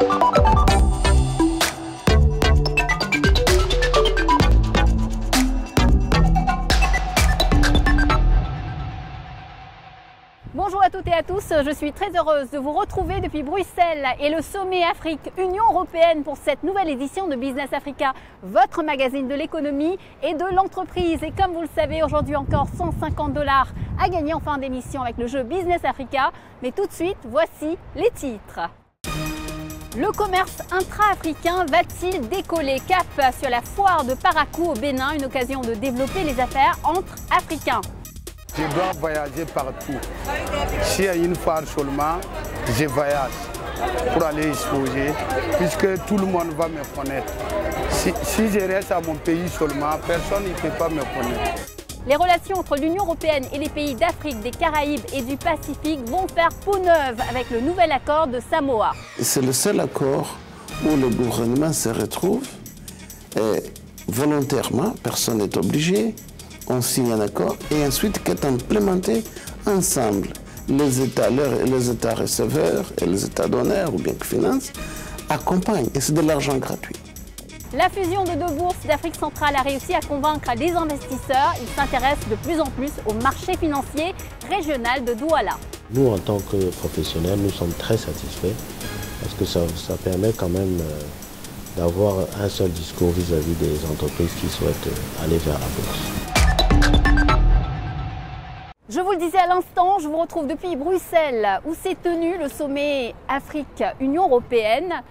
Bonjour à toutes et à tous, je suis très heureuse de vous retrouver depuis Bruxelles et le sommet Afrique-Union Européenne pour cette nouvelle édition de Business Africa, votre magazine de l'économie et de l'entreprise. Et comme vous le savez, aujourd'hui encore 150 $ à gagner en fin d'émission avec le jeu Business Africa. Mais tout de suite, voici les titres. Le commerce intra-africain va-t-il décoller? Cap sur la foire de Parakou au Bénin, une occasion de développer les affaires entre Africains. Je dois voyager partout. S'il y a une foire seulement, je voyage pour aller exposer, puisque tout le monde va me connaître. Si je reste à mon pays seulement, personne ne peut pas me connaître. Les relations entre l'Union européenne et les pays d'Afrique, des Caraïbes et du Pacifique vont faire peau neuve avec le nouvel accord de Samoa. C'est le seul accord où le gouvernement se retrouve et volontairement, personne n'est obligé. On signe un accord et ensuite qu'est implémenté ensemble. Les États receveurs et les États donneurs ou bien que finance accompagnent et c'est de l'argent gratuit. La fusion de deux bourses d'Afrique centrale a réussi à convaincre les investisseurs. Ils s'intéressent de plus en plus au marché financier régional de Douala. Nous, en tant que professionnels, nous sommes très satisfaits parce que ça permet quand même d'avoir un seul discours vis-à-vis des entreprises qui souhaitent aller vers la bourse. Je vous le disais à l'instant, je vous retrouve depuis Bruxelles où s'est tenu le sommet Afrique-Union Européenne.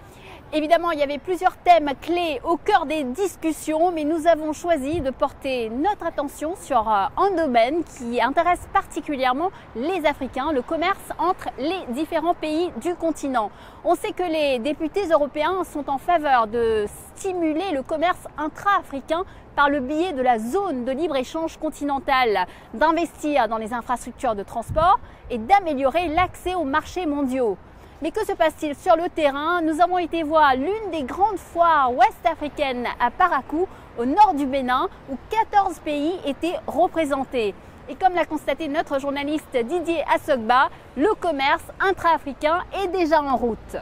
Évidemment, il y avait plusieurs thèmes clés au cœur des discussions, mais nous avons choisi de porter notre attention sur un domaine qui intéresse particulièrement les Africains, le commerce entre les différents pays du continent. On sait que les députés européens sont en faveur de stimuler le commerce intra-africain par le biais de la zone de libre-échange continentale, d'investir dans les infrastructures de transport et d'améliorer l'accès aux marchés mondiaux. Mais que se passe-t-il sur le terrain? Nous avons été voir l'une des grandes foires ouest-africaines à Parakou, au nord du Bénin, où 14 pays étaient représentés. Et comme l'a constaté notre journaliste Didier Assogba, le commerce intra-africain est déjà en route.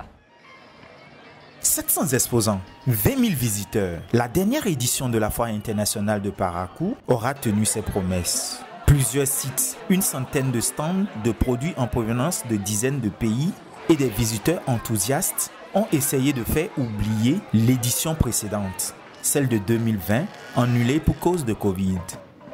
700 exposants, 20 000 visiteurs. La dernière édition de la foire internationale de Parakou aura tenu ses promesses. Plusieurs sites, une centaine de stands de produits en provenance de dizaines de pays et des visiteurs enthousiastes ont essayé de faire oublier l'édition précédente, celle de 2020, annulée pour cause de Covid.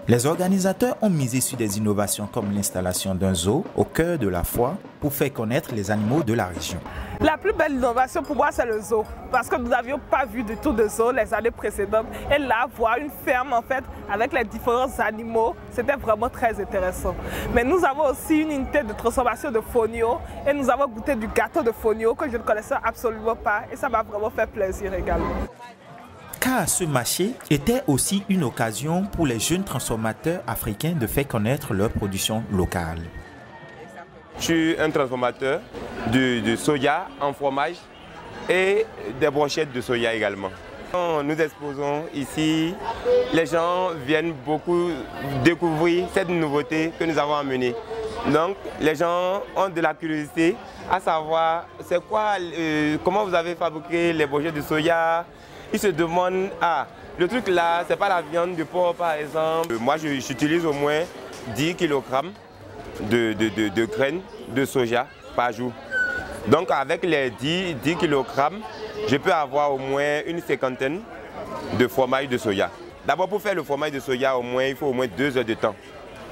Les organisateurs ont misé sur des innovations comme l'installation d'un zoo au cœur de la foire pour faire connaître les animaux de la région. La plus belle innovation pour moi, c'est le zoo. Parce que nous n'avions pas vu du tout de zoo les années précédentes. Et là, voir une ferme en fait avec les différents animaux, c'était vraiment très intéressant. Mais nous avons aussi une unité de transformation de fonio et nous avons goûté du gâteau de fonio que je ne connaissais absolument pas. Et ça m'a vraiment fait plaisir également. Car ce marché était aussi une occasion pour les jeunes transformateurs africains de faire connaître leur production locale. Je suis un transformateur de soja en fromage et des brochettes de soja également. Quand nous exposons ici, les gens viennent beaucoup découvrir cette nouveauté que nous avons amenée. Donc les gens ont de la curiosité à savoir c'est quoi, comment vous avez fabriqué les brochettes de soja. Ils se demandent, ah, le truc là, c'est pas la viande de porc par exemple. Moi, j'utilise au moins 10 kg de graines de soja par jour. Donc, avec les 10 kg, je peux avoir au moins une cinquantaine de fromage de soja. D'abord, pour faire le fromage de soja, il faut au moins 2 heures de temps.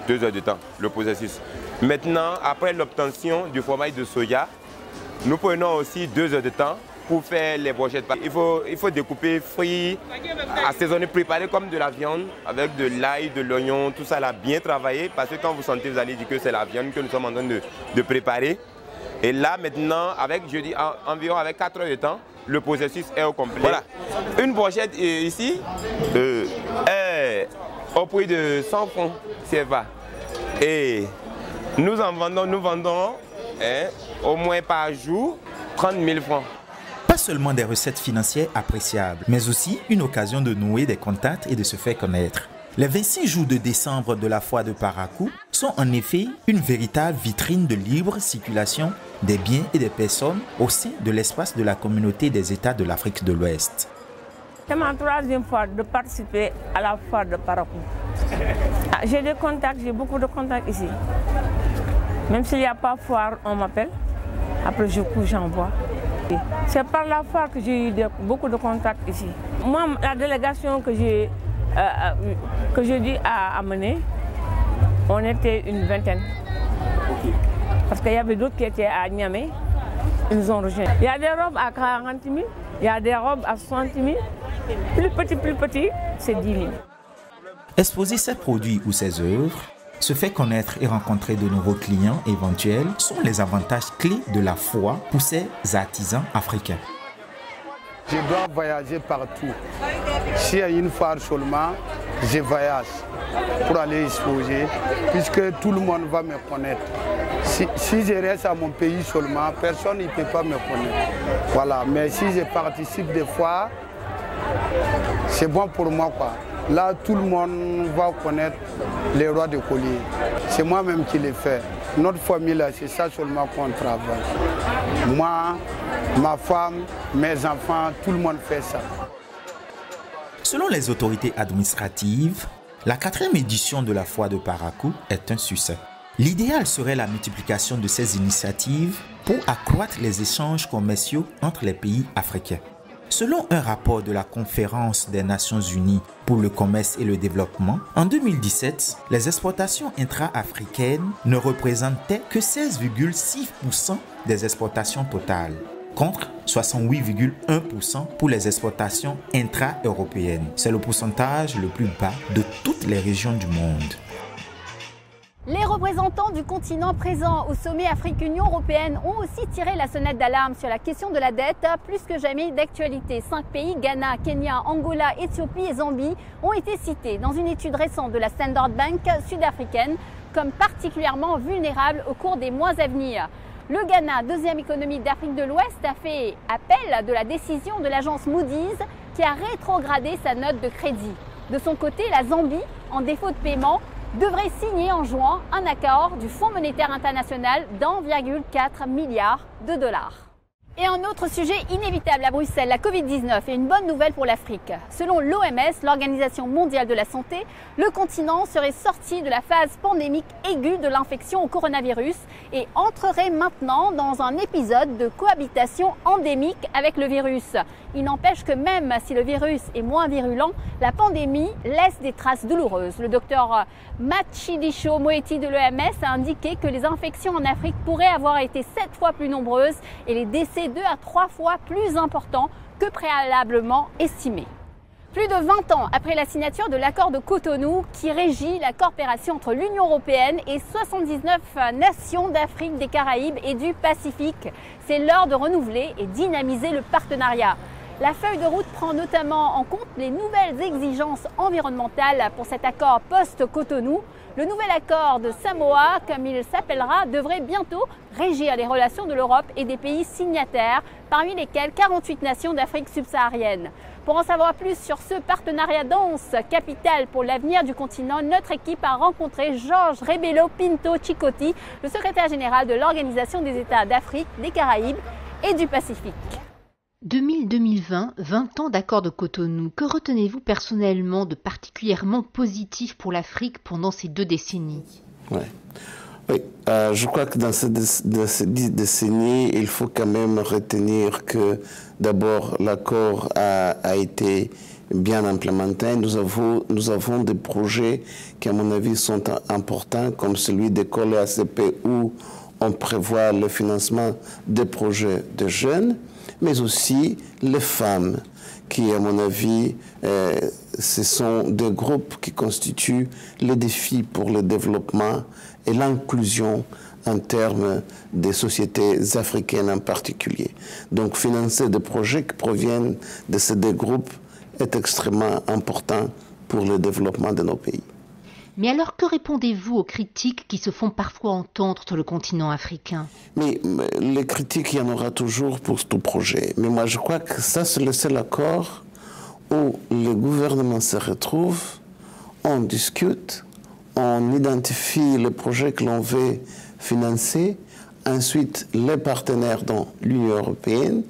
2 heures de temps, le processus. Maintenant, après l'obtention du fromage de soja, nous prenons aussi 2 heures de temps pour faire les brochettes. Il faut découper frit, assaisonner, préparer comme de la viande avec de l'ail, de l'oignon, tout ça là bien travaillé parce que quand vous sentez, vous allez dire que c'est la viande que nous sommes en train de préparer. Et là maintenant, avec, je dis environ avec 4 heures de temps, le processus est au complet. Voilà. Une brochette ici est au prix de 100 francs CFA. Et nous vendons au moins par jour 30 000 francs. Pas seulement des recettes financières appréciables, mais aussi une occasion de nouer des contacts et de se faire connaître. Les 26 jours de décembre de la foire de Parakou sont en effet une véritable vitrine de libre circulation des biens et des personnes au sein de l'espace de la communauté des États de l'Afrique de l'Ouest. C'est ma troisième fois de participer à la foire de Parakou. J'ai des contacts, j'ai beaucoup de contacts ici. Même s'il n'y a pas foire, on m'appelle. Après, j'envoie. C'est par la foire que j'ai eu beaucoup de contacts ici. Moi, la délégation que j'ai dû amener, on était une vingtaine. Parce qu'il y avait d'autres qui étaient à Niamey, ils nous ont rejoints. Il y a des robes à 40 000, il y a des robes à 60 000. Plus petit, c'est 10 000. Exposer ses produits ou ses œuvres, se faire connaître et rencontrer de nouveaux clients éventuels sont les avantages clés de la foire pour ces artisans africains. Je dois voyager partout. S'il y a une foire seulement, je voyage pour aller exposer, puisque tout le monde va me connaître. Si je reste à mon pays seulement, personne ne peut pas me connaître. Voilà. Mais si je participe des foires, c'est bon pour moi, quoi. Là, tout le monde va connaître les rois de collier. C'est moi-même qui les fais. Notre famille, là, c'est ça seulement qu'on travaille. Moi, ma femme, mes enfants, tout le monde fait ça. Selon les autorités administratives, la 4e édition de la foire de Parakou est un succès. L'idéal serait la multiplication de ces initiatives pour accroître les échanges commerciaux entre les pays africains. Selon un rapport de la Conférence des Nations Unies pour le commerce et le développement, en 2017, les exportations intra-africaines ne représentaient que 16,6% des exportations totales, contre 68,1% pour les exportations intra-européennes. C'est le pourcentage le plus bas de toutes les régions du monde. Les représentants du continent présents au sommet Afrique-Union européenne ont aussi tiré la sonnette d'alarme sur la question de la dette, plus que jamais d'actualité. 5 pays, Ghana, Kenya, Angola, Éthiopie et Zambie, ont été cités dans une étude récente de la Standard Bank sud-africaine comme particulièrement vulnérables au cours des mois à venir. Le Ghana, 2e économie d'Afrique de l'Ouest, a fait appel de la décision de l'agence Moody's qui a rétrogradé sa note de crédit. De son côté, la Zambie, en défaut de paiement, devrait signer en juin un accord du Fonds monétaire international d'1,4 milliard de dollars. Et un autre sujet inévitable à Bruxelles, la Covid-19 est une bonne nouvelle pour l'Afrique. Selon l'OMS, l'Organisation mondiale de la santé, le continent serait sorti de la phase pandémique aiguë de l'infection au coronavirus et entrerait maintenant dans un épisode de cohabitation endémique avec le virus. Il n'empêche que même si le virus est moins virulent, la pandémie laisse des traces douloureuses. Le docteur Matshidiso Moeti de l'OMS a indiqué que les infections en Afrique pourraient avoir été 7 fois plus nombreuses et les décès 2 à 3 fois plus importants que préalablement estimés. Plus de 20 ans après la signature de l'accord de Cotonou qui régit la coopération entre l'Union européenne et 79 nations d'Afrique, des Caraïbes et du Pacifique, c'est l'heure de renouveler et dynamiser le partenariat. La feuille de route prend notamment en compte les nouvelles exigences environnementales pour cet accord post-Cotonou. Le nouvel accord de Samoa, comme il s'appellera, devrait bientôt régir les relations de l'Europe et des pays signataires, parmi lesquels 48 nations d'Afrique subsaharienne. Pour en savoir plus sur ce partenariat dense, capital pour l'avenir du continent, notre équipe a rencontré Georges Rebelo Pinto Chikoti, le secrétaire général de l'Organisation des États d'Afrique, des Caraïbes et du Pacifique. 2020, 20 ans d'accord de Cotonou. Que retenez-vous personnellement de particulièrement positif pour l'Afrique pendant ces 2 décennies? Oui, je crois que dans ces 10 décennies, il faut quand même retenir que d'abord l'accord a été bien implémenté. Nous avons des projets qui, à mon avis, sont importants, comme celui d'école ACP où on prévoit le financement des projets de jeunes, mais aussi les femmes, qui, à mon avis, ce sont des groupes qui constituent les défis pour le développement et l'inclusion en termes des sociétés africaines en particulier. Donc, financer des projets qui proviennent de ces deux groupes est extrêmement important pour le développement de nos pays. Mais alors, que répondez-vous aux critiques qui se font parfois entendre sur le continent africain? Mais les critiques, il y en aura toujours pour tout projet. Mais moi, je crois que ça, c'est le seul accord où le gouvernement se retrouve on discute, on identifie les projets que l'on veut financer. Ensuite, les partenaires dans l'Union européenne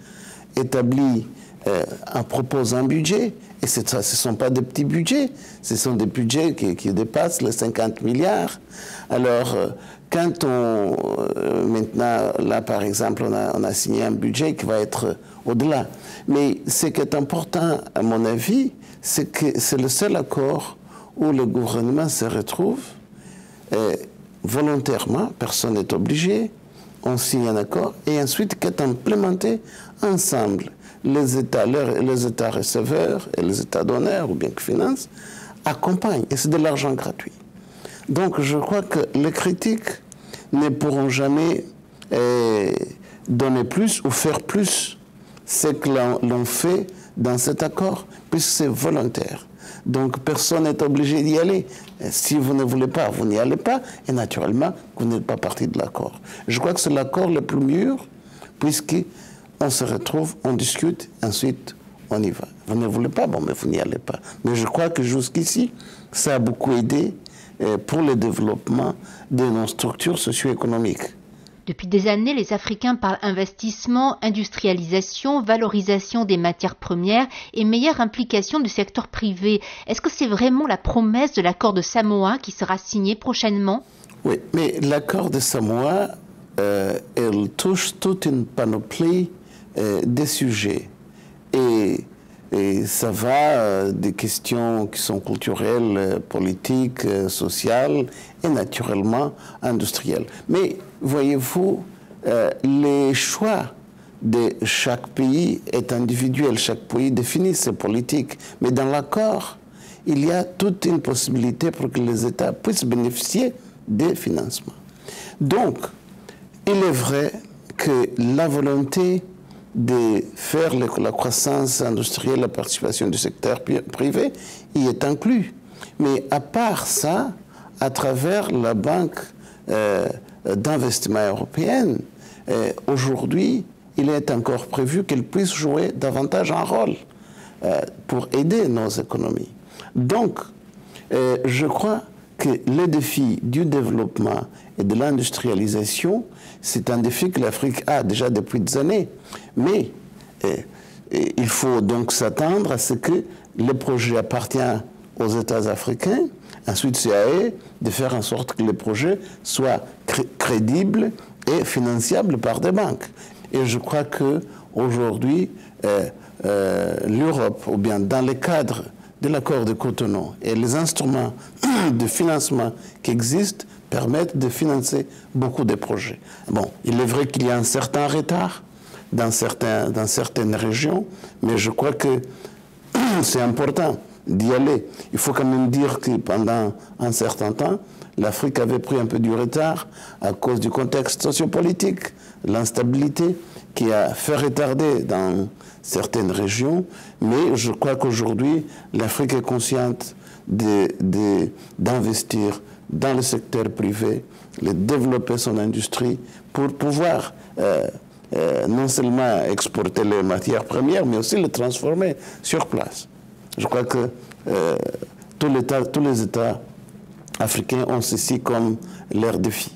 proposent un budget. Et ce ne sont pas des petits budgets, ce sont des budgets qui dépassent les 50 milliards. Alors, quand maintenant, là par exemple, on a signé un budget qui va être au-delà. Mais ce qui est important, à mon avis, c'est que c'est le seul accord où le gouvernement se retrouve volontairement, personne n'est obligé, on signe un accord, et ensuite qu'est implémenté ensemble. Les États receveurs et les États donneurs, ou bien qui financent, accompagnent, et c'est de l'argent gratuit. Donc je crois que les critiques ne pourront jamais donner plus ou faire plus ce que l'on fait dans cet accord, puisque c'est volontaire. Donc personne n'est obligé d'y aller. Si vous ne voulez pas, vous n'y allez pas, et naturellement, vous n'êtes pas partie de l'accord. Je crois que c'est l'accord le plus mûr, puisqu'on se retrouve, on discute, ensuite on y va. Vous ne voulez pas, bon, mais vous n'y allez pas. Mais je crois que jusqu'ici, ça a beaucoup aidé pour le développement de nos structures socio-économiques. Depuis des années, les Africains parlent investissement, industrialisation, valorisation des matières premières et meilleure implication du secteur privé. Est-ce que c'est vraiment la promesse de l'accord de Samoa qui sera signé prochainement? Oui, mais l'accord de Samoa, elle touche toute une panoplie des sujets. Et ça va des questions qui sont culturelles, politiques, sociales et naturellement industrielles. Mais voyez-vous, les choix de chaque pays est individuel. Chaque pays définit ses politiques. Mais dans l'accord, il y a toute une possibilité pour que les États puissent bénéficier des financements. Donc, il est vrai que la volonté de faire la croissance industrielle, la participation du secteur privé, y est inclus. Mais à part ça, à travers la Banque d'investissement européenne, aujourd'hui, il est encore prévu qu'elle puisse jouer davantage un rôle pour aider nos économies. Donc, je crois que le défi du développement et de l'industrialisation, c'est un défi que l'Afrique a déjà depuis des années. Mais il faut donc s'attendre à ce que le projet appartient aux États africains. Ensuite, c'est à eux de faire en sorte que le projet soit crédible et finançable par des banques. Et je crois qu'aujourd'hui, l'Europe, ou bien dans le cadre de l'accord de Cotonou et les instruments de financement qui existent, permettent de financer beaucoup de projets. Bon, il est vrai qu'il y a un certain retard dans certaines régions, mais je crois que c'est important d'y aller. Il faut quand même dire que pendant un certain temps, l'Afrique avait pris un peu du retard à cause du contexte sociopolitique, l'instabilité qui a fait retarder dans certaines régions, mais je crois qu'aujourd'hui, l'Afrique est consciente d'investir dans le secteur privé, de développer son industrie pour pouvoir non seulement exporter les matières premières, mais aussi les transformer sur place. Je crois que tous les États africains ont ceci comme leur défi.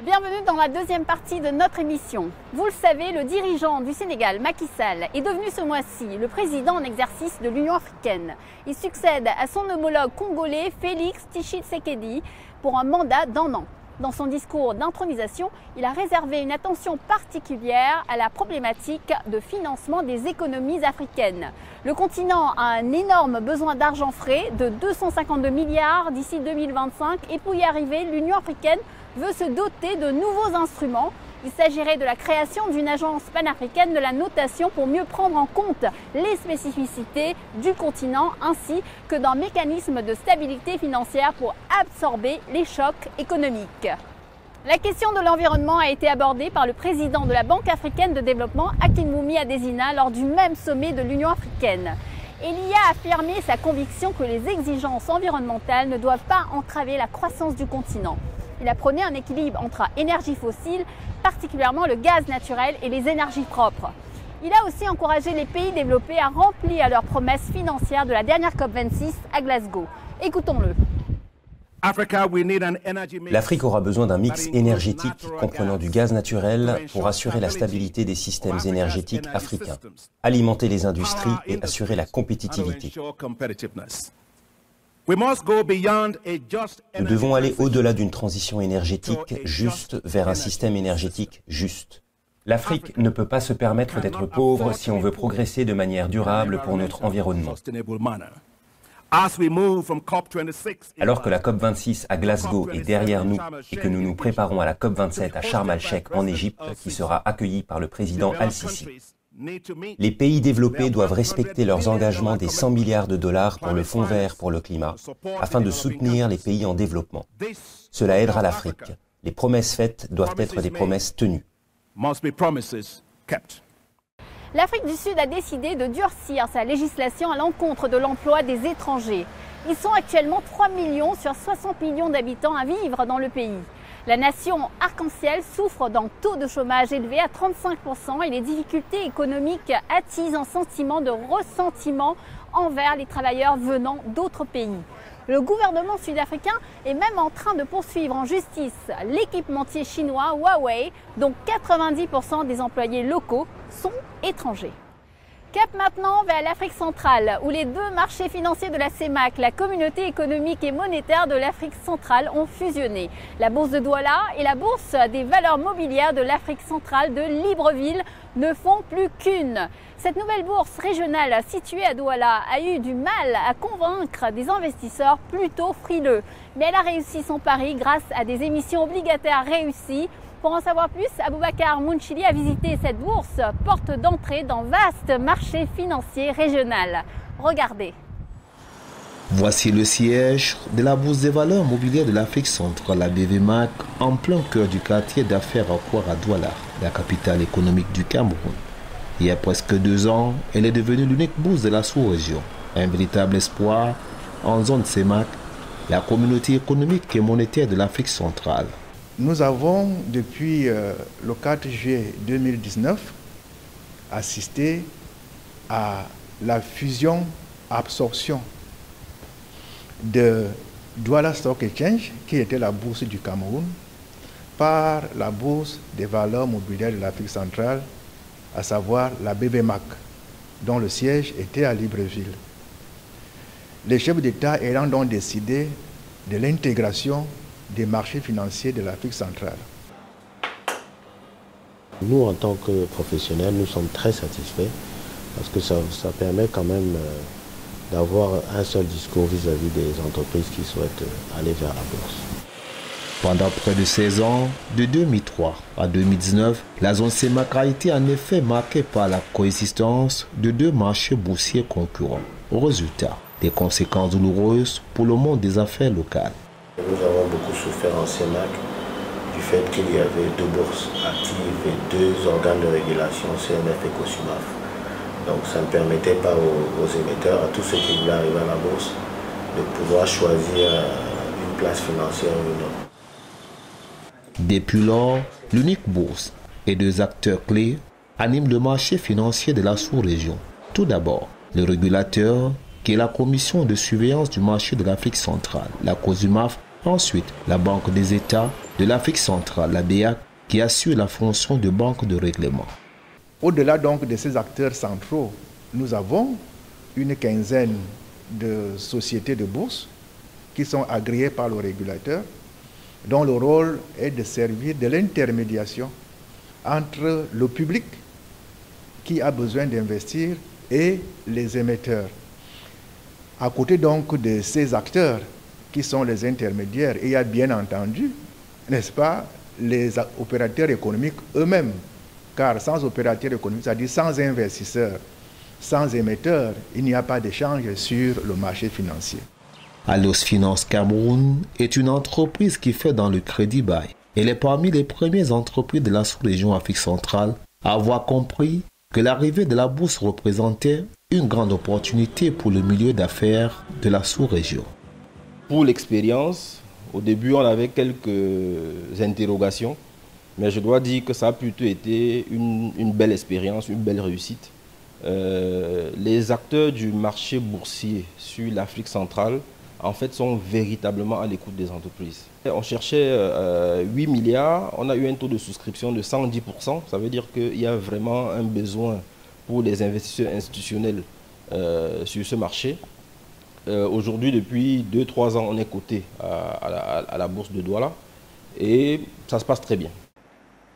Bienvenue dans la deuxième partie de notre émission. Vous le savez, le dirigeant du Sénégal, Macky Sall, est devenu ce mois-ci le président en exercice de l'Union africaine. Il succède à son homologue congolais Félix Tshisekedi pour un mandat d'1 an. Dans son discours d'intronisation, il a réservé une attention particulière à la problématique de financement des économies africaines. Le continent a un énorme besoin d'argent frais de 252 milliards d'ici 2025 et pour y arriver, l'Union africaine veut se doter de nouveaux instruments. Il s'agirait de la création d'une agence panafricaine de la notation pour mieux prendre en compte les spécificités du continent ainsi que d'un mécanisme de stabilité financière pour absorber les chocs économiques. La question de l'environnement a été abordée par le président de la Banque africaine de développement, Akinwumi Adesina, lors du même sommet de l'Union africaine. Il y a affirmé sa conviction que les exigences environnementales ne doivent pas entraver la croissance du continent. Il a prôné un équilibre entre énergies fossiles, particulièrement le gaz naturel et les énergies propres. Il a aussi encouragé les pays développés à remplir leurs promesses financières de la dernière COP26 à Glasgow. Écoutons-le. L'Afrique aura besoin d'un mix énergétique comprenant du gaz naturel pour assurer la stabilité des systèmes énergétiques africains, alimenter les industries et assurer la compétitivité. Nous devons aller au-delà d'une transition énergétique juste vers un système énergétique juste. L'Afrique ne peut pas se permettre d'être pauvre si on veut progresser de manière durable pour notre environnement. Alors que la COP26 à Glasgow est derrière nous et que nous nous préparons à la COP27 à Sharm el-Sheikh en Égypte, qui sera accueillie par le président Al-Sisi, les pays développés doivent respecter leurs engagements des 100 milliards de dollars pour le Fonds vert pour le climat, afin de soutenir les pays en développement. Cela aidera l'Afrique. Les promesses faites doivent être des promesses tenues. L'Afrique du Sud a décidé de durcir sa législation à l'encontre de l'emploi des étrangers. Ils sont actuellement 3 millions sur 60 millions d'habitants à vivre dans le pays. La nation arc-en-ciel souffre d'un taux de chômage élevé à 35% et les difficultés économiques attisent un sentiment de ressentiment envers les travailleurs venant d'autres pays. Le gouvernement sud-africain est même en train de poursuivre en justice l'équipementier chinois Huawei, dont 90% des employés locaux sont étrangers. Cap maintenant vers l'Afrique centrale, où les deux marchés financiers de la CEMAC, la Communauté économique et monétaire de l'Afrique centrale, ont fusionné. La bourse de Douala et la bourse des valeurs mobilières de l'Afrique centrale de Libreville ne font plus qu'une. Cette nouvelle bourse régionale située à Douala a eu du mal à convaincre des investisseurs plutôt frileux. Mais elle a réussi son pari grâce à des émissions obligataires réussies. Pour en savoir plus, Aboubacar Mounchili a visité cette bourse, porte d'entrée dans vaste marché financier régional. Regardez. Voici le siège de la Bourse des valeurs mobilières de l'Afrique centrale, la BVMAC, en plein cœur du quartier d'affaires à Douala, la capitale économique du Cameroun. Il y a presque 2 ans, elle est devenue l'unique bourse de la sous-région. Un véritable espoir en zone CEMAC, la communauté économique et monétaire de l'Afrique centrale. Nous avons, depuis le 4 juillet 2019, assisté à la fusion-absorption de Douala Stock Exchange, qui était la bourse du Cameroun, par la bourse des valeurs mobilières de l'Afrique centrale, à savoir la BVMAC, dont le siège était à Libreville. Les chefs d'État ayant donc décidé de l'intégration des marchés financiers de l'Afrique centrale. Nous, en tant que professionnels, nous sommes très satisfaits parce que ça permet quand même d'avoir un seul discours vis-à-vis des entreprises qui souhaitent aller vers la bourse. Pendant près de 16 ans, de 2003 à 2019, la zone CEMAC a été en effet marquée par la coexistence de 2 marchés boursiers concurrents. Au résultat, des conséquences douloureuses pour le monde des affaires locales. Nous avons beaucoup souffert en CEMAC du fait qu'il y avait 2 bourses actives et 2 organes de régulation, CNF et COSUMAF. Donc ça ne permettait pas aux émetteurs, à tous ceux qui voulaient arriver à la bourse, de pouvoir choisir une place financière ou une autre. Depuis lors, l'unique bourse et 2 acteurs clés animent le marché financier de la sous-région. Tout d'abord, le régulateur, qui est la commission de surveillance du marché de l'Afrique centrale, la COSUMAF. Ensuite, la Banque des États de l'Afrique centrale, la BEAC, qui assure la fonction de banque de règlement. Au-delà donc de ces acteurs centraux, nous avons une quinzaine de sociétés de bourse qui sont agréées par le régulateur, dont le rôle est de servir de l'intermédiation entre le public qui a besoin d'investir et les émetteurs. À côté donc de ces acteurs qui sont les intermédiaires, il y a bien entendu, n'est-ce pas, les opérateurs économiques eux-mêmes. Car sans opérateurs économiques, c'est-à-dire sans investisseurs, sans émetteurs, il n'y a pas d'échange sur le marché financier. Allos Finance Cameroun est une entreprise qui fait dans le crédit bail. Elle est parmi les premières entreprises de la sous-région Afrique centrale à avoir compris que l'arrivée de la bourse représentait une grande opportunité pour le milieu d'affaires de la sous-région. Pour l'expérience, au début on avait quelques interrogations Mais je dois dire que ça a plutôt été une belle expérience, une belle réussite. Les acteurs du marché boursier sur l'Afrique centrale, en fait, sont véritablement à l'écoute des entreprises. On cherchait 8 milliards, on a eu un taux de souscription de 110%. Ça veut dire qu'il y a vraiment un besoin pour les investisseurs institutionnels sur ce marché. Aujourd'hui, depuis 2-3 ans, on est coté à la bourse de Douala et ça se passe très bien.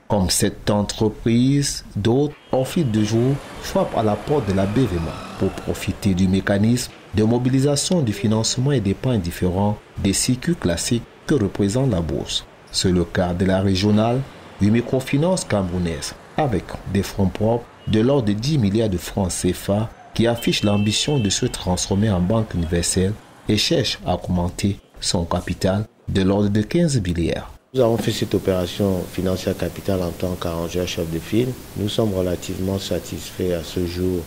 Comme cette entreprise, d'autres, au fil du jour, frappent à la porte de la BVMA pour profiter du mécanisme de mobilisation du financement et d'épargne différents des circuits classiques que représente la bourse. C'est le cas de la régionale du microfinance camerounaise, avec des fonds propres de l'ordre de 10 milliards de francs CFA qui affiche l'ambition de se transformer en banque universelle et cherche à augmenter son capital de l'ordre de 15 milliards. Nous avons fait cette opération financière capitale en tant qu'arrangeur chef de file. Nous sommes relativement satisfaits à ce jour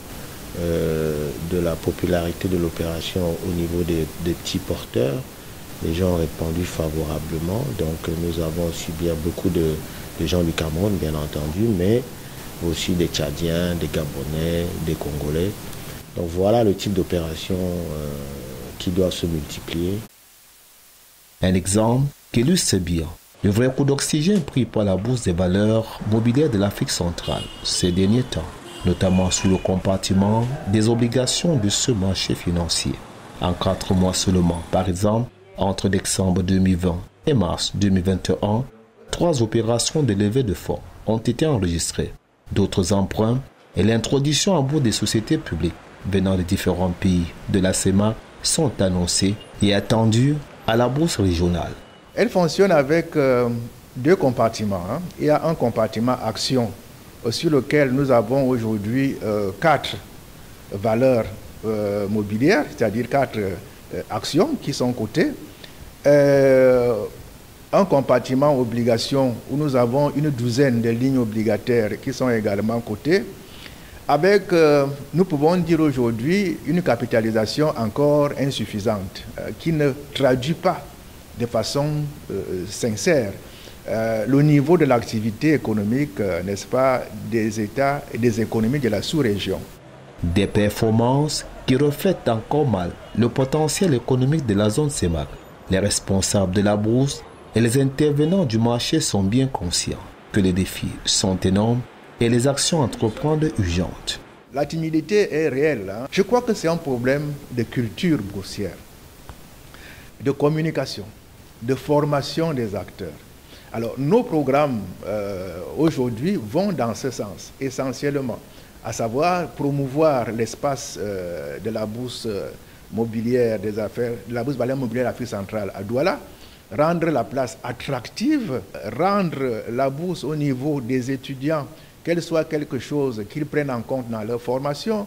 de la popularité de l'opération au niveau des petits porteurs. Les gens ont répondu favorablement. Donc nous avons aussi bien beaucoup de gens du Cameroun, bien entendu, mais aussi des Tchadiens, des Gabonais, des Congolais. Donc voilà le type d'opération qui doit se multiplier. Un exemple qui illustre bien le vrai coup d'oxygène pris par la bourse des valeurs mobilières de l'Afrique centrale ces derniers temps, notamment sous le compartiment des obligations de ce marché financier. En 4 mois seulement, par exemple, entre décembre 2020 et mars 2021, 3 opérations de levée de fonds ont été enregistrées. D'autres emprunts et l'introduction en bourse des sociétés publiques venant de différents pays de la CEMAC sont annoncés et attendus à la bourse régionale. Elle fonctionne avec 2 compartiments. Il y a un compartiment action sur lequel nous avons aujourd'hui 4 valeurs mobilières, c'est-à-dire 4 actions qui sont cotées. Un compartiment obligations où nous avons une douzaine de lignes obligataires qui sont également cotées, avec, nous pouvons dire aujourd'hui, une capitalisation encore insuffisante, qui ne traduit pas de façon sincère le niveau de l'activité économique, n'est-ce pas, des États et des économies de la sous-région. Des performances qui reflètent encore mal le potentiel économique de la zone CEMAC. Les responsables de la bourse et les intervenants du marché sont bien conscients que les défis sont énormes et les actions à entreprendre urgentes. La timidité est réelle. Je crois que c'est un problème de culture boursière, de communication, de formation des acteurs. Alors, nos programmes aujourd'hui vont dans ce sens, essentiellement, à savoir promouvoir l'espace de la bourse mobilière des affaires, de la bourse valeur mobilière d'Afrique centrale à Douala, rendre la place attractive, rendre la bourse au niveau des étudiants, qu'elle soit quelque chose qu'ils prennent en compte dans leur formation.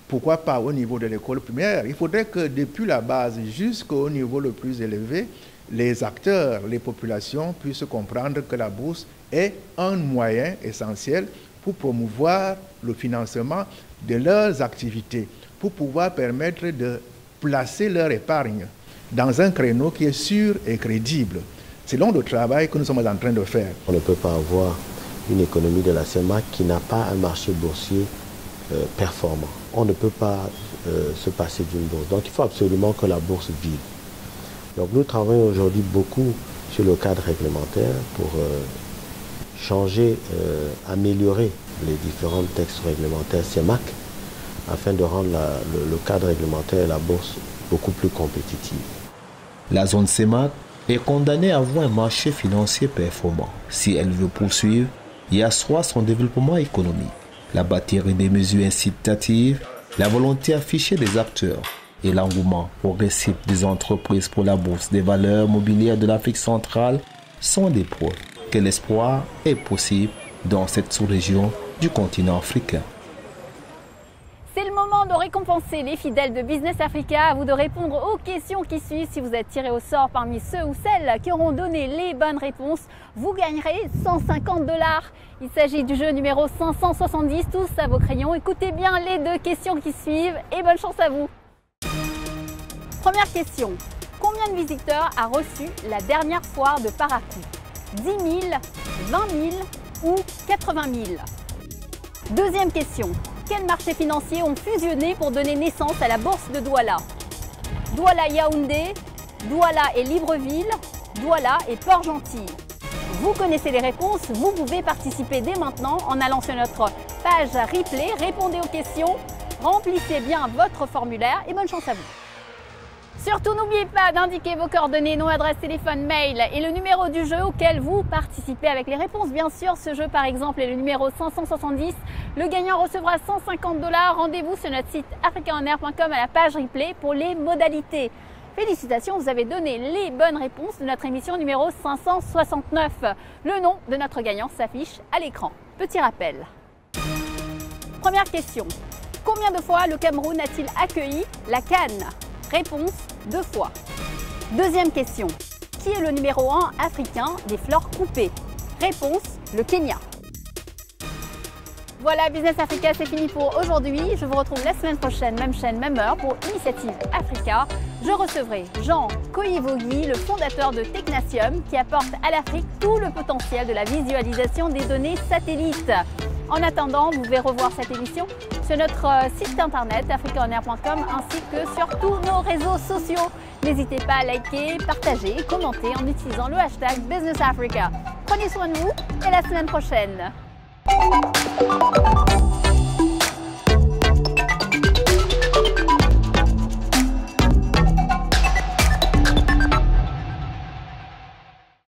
Pourquoi pas au niveau de l'école primaire? Il faudrait que depuis la base jusqu'au niveau le plus élevé, les acteurs, les populations puissent comprendre que la bourse est un moyen essentiel pour promouvoir le financement de leurs activités, pour pouvoir permettre de placer leur épargne dans un créneau qui est sûr et crédible, selon le travail que nous sommes en train de faire. On ne peut pas avoir une économie de la CEMAC qui n'a pas un marché boursier performant. On ne peut pas se passer d'une bourse. Donc il faut absolument que la bourse vive. Donc nous travaillons aujourd'hui beaucoup sur le cadre réglementaire pour changer, améliorer les différents textes réglementaires CEMAC afin de rendre le cadre réglementaire et la bourse beaucoup plus compétitive. La zone CEMAC est condamnée à avoir un marché financier performant si elle veut poursuivre et asseoir son développement économique. La batterie des mesures incitatives, la volonté affichée des acteurs et l'engouement progressif des entreprises pour la bourse des valeurs mobilières de l'Afrique centrale sont des preuves que l'espoir est possible dans cette sous-région du continent africain. C'est le moment de récompenser les fidèles de Business Africa. À vous de répondre aux questions qui suivent. Si vous êtes tiré au sort parmi ceux ou celles qui auront donné les bonnes réponses, vous gagnerez 150 $. Il s'agit du jeu numéro 570. Tous à vos crayons. Écoutez bien les 2 questions qui suivent et bonne chance à vous. Première question. Combien de visiteurs a reçu la dernière foire de Parakou? 10 000, 20 000 ou 80 000? Deuxième question. Quels marchés financiers ont fusionné pour donner naissance à la bourse de Douala? Douala Yaoundé, Douala et Libreville, Douala et Port-Gentil. Vous connaissez les réponses, vous pouvez participer dès maintenant en allant sur notre page replay, répondez aux questions, remplissez bien votre formulaire et bonne chance à vous. Surtout n'oubliez pas d'indiquer vos coordonnées, nom, adresse, téléphone, mail et le numéro du jeu auquel vous participez avec les réponses. Bien sûr, ce jeu par exemple est le numéro 570. Le gagnant recevra 150 $. Rendez-vous sur notre site africaonair.com à la page replay pour les modalités. Félicitations, vous avez donné les bonnes réponses de notre émission numéro 569. Le nom de notre gagnant s'affiche à l'écran. Petit rappel. Première question. Combien de fois le Cameroun a-t-il accueilli la CAN? Réponse, 2 fois. Deuxième question. Qui est le numéro 1 africain des fleurs coupées? Réponse, le Kenya. Voilà, Business Africa, c'est fini pour aujourd'hui. Je vous retrouve la semaine prochaine, même chaîne, même heure, pour Initiative Africa. Je recevrai Jean Koyevogui, le fondateur de Technatium, qui apporte à l'Afrique tout le potentiel de la visualisation des données satellites. En attendant, vous pouvez revoir cette émission sur notre site internet africaonair.com ainsi que sur tous nos réseaux sociaux. N'hésitez pas à liker, partager et commenter en utilisant le hashtag Business Africa. Prenez soin de vous et à la semaine prochaine.